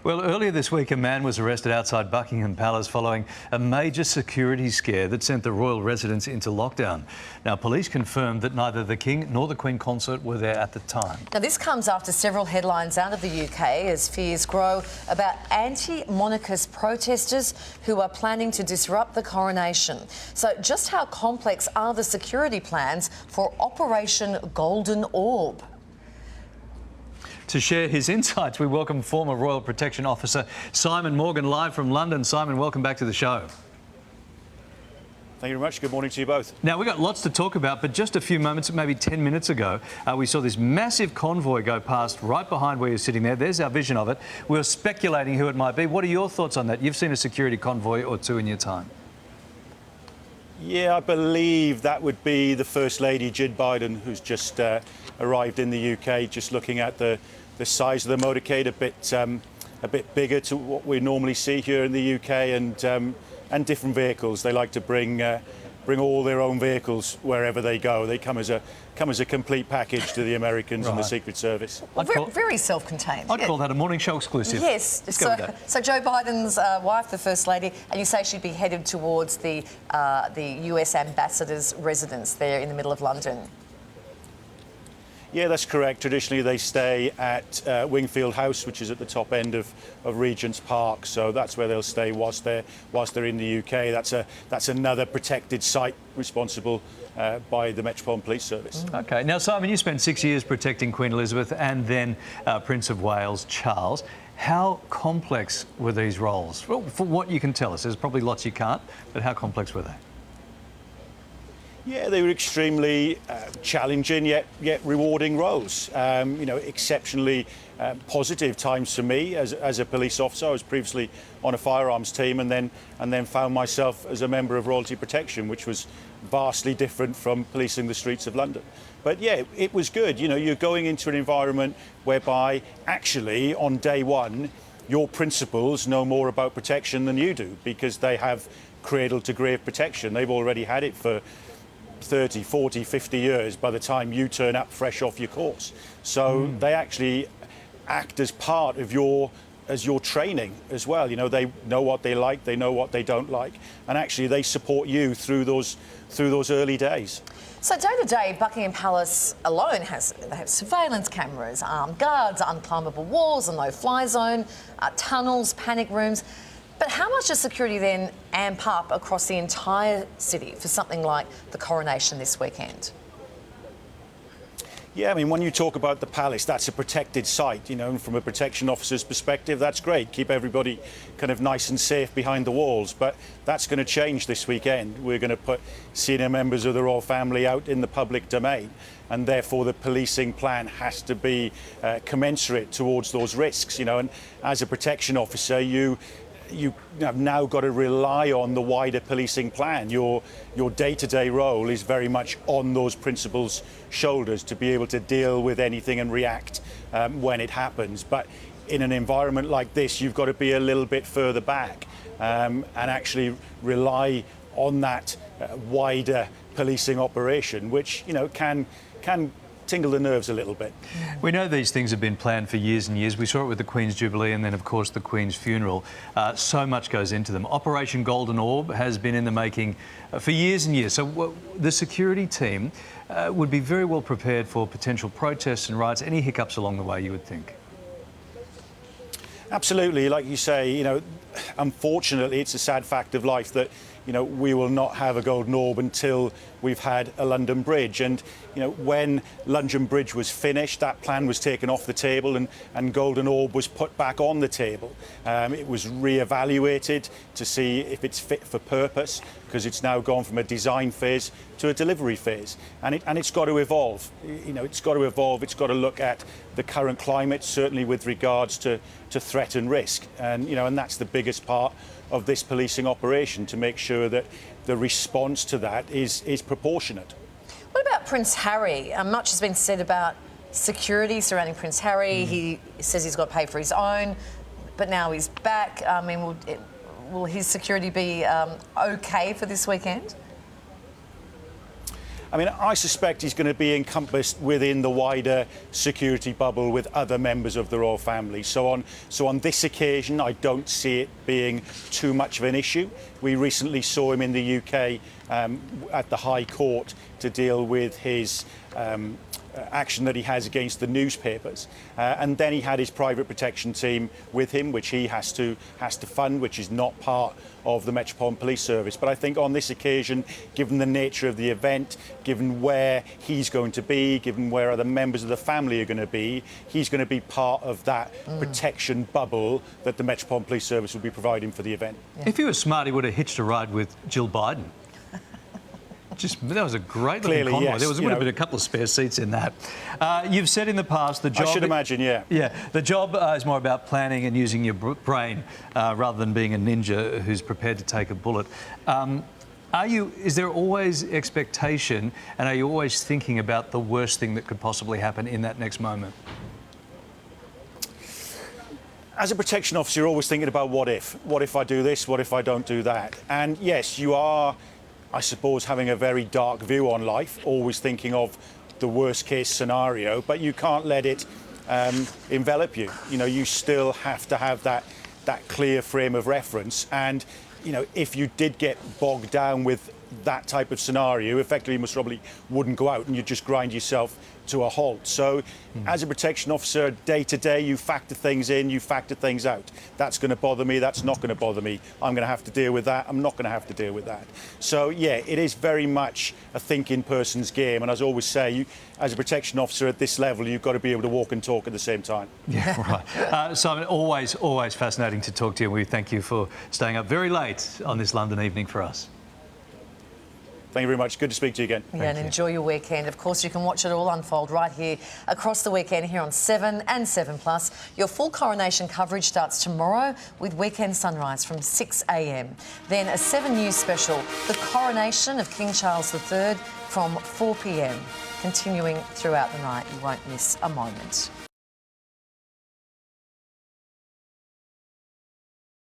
Well, earlier this week, a man was arrested outside Buckingham Palace following a major security scare that sent the royal residence into lockdown. Now, police confirmed that neither the King nor the Queen consort were there at the time. Now, this comes after several headlines out of the UK as fears grow about anti-monarchist protesters who are planning to disrupt the coronation. So just how complex are the security plans for Operation Golden Orb? To share his insights, we welcome former Royal Protection Officer Simon Morgan live from London. Simon, welcome back to the show. Thank you very much. Good morning to you both. Now, we've got lots to talk about, but just a few moments, maybe 10 minutes ago, we saw this massive convoy go past right behind where you're sitting there. There's our vision of it. We were speculating who it might be. What are your thoughts on that? You've seen a security convoy or two in your time. Yeah, I believe that would be the First Lady, Jill Biden, who's just arrived in the UK, just looking at the size of the motorcade, a bit bigger to what we normally see here in the UK, and different vehicles. They like to bring all their own vehicles wherever they go. They come as a complete package to the Americans and the Secret Service. Very self-contained. I'd call that a morning show exclusive. Yes. So Joe Biden's wife, the First Lady, and you say she'd be headed towards the US ambassador's residence there in the middle of London. Yeah, that's correct. Traditionally, they stay at Wingfield House, which is at the top end of Regent's Park. So that's where they'll stay whilst they're in the UK. That's another protected site responsible by the Metropolitan Police Service. OK. Now, Simon, you spent 6 years protecting Queen Elizabeth and then Prince of Wales Charles. How complex were these roles? Well, for what you can tell us, there's probably lots you can't, but how complex were they? Yeah, they were extremely challenging yet rewarding roles. Exceptionally positive times for me as a police officer. I was previously on a firearms team and then found myself as a member of Royalty Protection, which was vastly different from policing the streets of London. But yeah, it was good. You know, you're going into an environment whereby actually on day one, your principals know more about protection than you do because they have cradle to grave protection. They've already had it for 30, 40, 50 years by the time you turn up fresh off your course. So they actually act as part of your training as well. You know, they know what they like, they know what they don't like, and actually they support you through those early days. So day to day, Buckingham Palace alone they have surveillance cameras, armed guards, unclimbable walls, a no-fly zone, tunnels, panic rooms. But how much does security then amp up across the entire city for something like the coronation this weekend? Yeah, I mean, when you talk about the palace, that's a protected site, you know, and from a protection officer's perspective, that's great. Keep everybody kind of nice and safe behind the walls. But that's going to change this weekend. We're going to put senior members of the royal family out in the public domain, and therefore the policing plan has to be commensurate towards those risks, you know. And as a protection officer, you have now got to rely on the wider policing plan. Your day-to-day role is very much on those principals' shoulders to be able to deal with anything and react when it happens. But in an environment like this, you've got to be a little bit further back and actually rely on that wider policing operation, which, you know, can tingle the nerves a little bit. We know these things have been planned for years and years. We saw it with the Queen's Jubilee and then, of course, the Queen's funeral. So much goes into them. Operation Golden Orb has been in the making for years and years. So the security team would be very well prepared for potential protests and riots. Any hiccups along the way, you would think? Absolutely. Like you say, you know, unfortunately, it's a sad fact of life that, you know, we will not have a Golden Orb until we've had a London Bridge. And, you know, when London Bridge was finished, that plan was taken off the table and Golden Orb was put back on the table. It was re-evaluated to see if it's fit for purpose, because it's now gone from a design phase to a delivery phase. And it's got to evolve. You know, it's got to evolve. It's got to look at the current climate, certainly with regards to threat and risk. And, you know, and that's the biggest part of this policing operation, to make sure that the response to that is proportionate. What about Prince Harry? Much has been said about security surrounding Prince Harry. He says he's got to pay for his own, but now he's back. I mean, will his security be OK for this weekend? I mean, I suspect he's going to be encompassed within the wider security bubble with other members of the royal family. So on this occasion, I don't see it being too much of an issue. We recently saw him in the UK at the High Court to deal with his action that he has against the newspapers, and then he had his private protection team with him, which he has to fund, which is not part of the Metropolitan Police Service. But I think on this occasion, given the nature of the event, given where he's going to be, given where other members of the family are going to be, he's going to be part of that protection bubble that the Metropolitan Police Service will be providing for the event. Yeah. If he was smart, he would have hitched a ride with Jill Biden. That was a great looking convoy. Yes, There would have been a couple of spare seats in that. You've said in the past the job... I should imagine, yeah. Yeah, the job is more about planning and using your brain rather than being a ninja who's prepared to take a bullet. Is there always expectation, and are you always thinking about the worst thing that could possibly happen in that next moment? As a protection officer, you're always thinking about what if. What if I do this? What if I don't do that? And yes, you are, I suppose, having a very dark view on life, always thinking of the worst case scenario, but you can't let it envelop you. You know, you still have to have that clear frame of reference. And, you know, if you did get bogged down with that type of scenario, effectively you most probably wouldn't go out and you'd just grind yourself to a halt. So as a protection officer, day to day, you factor things in, you factor things out. That's going to bother me, that's not going to bother me. I'm going to have to deal with that, I'm not going to have to deal with that. So yeah, it is very much a thinking person's game. And as I always say, as a protection officer at this level, you've got to be able to walk and talk at the same time. Yeah, right. Simon, always fascinating to talk to you. We thank you for staying up very late on this London evening for us. Thank you very much. Good to speak to you again. Yeah, and enjoy your weekend. Of course, you can watch it all unfold right here across the weekend here on 7 and 7+. Your full coronation coverage starts tomorrow with Weekend Sunrise from 6 a.m. Then a 7 News special, The Coronation of King Charles III from 4 p.m. Continuing throughout the night. You won't miss a moment.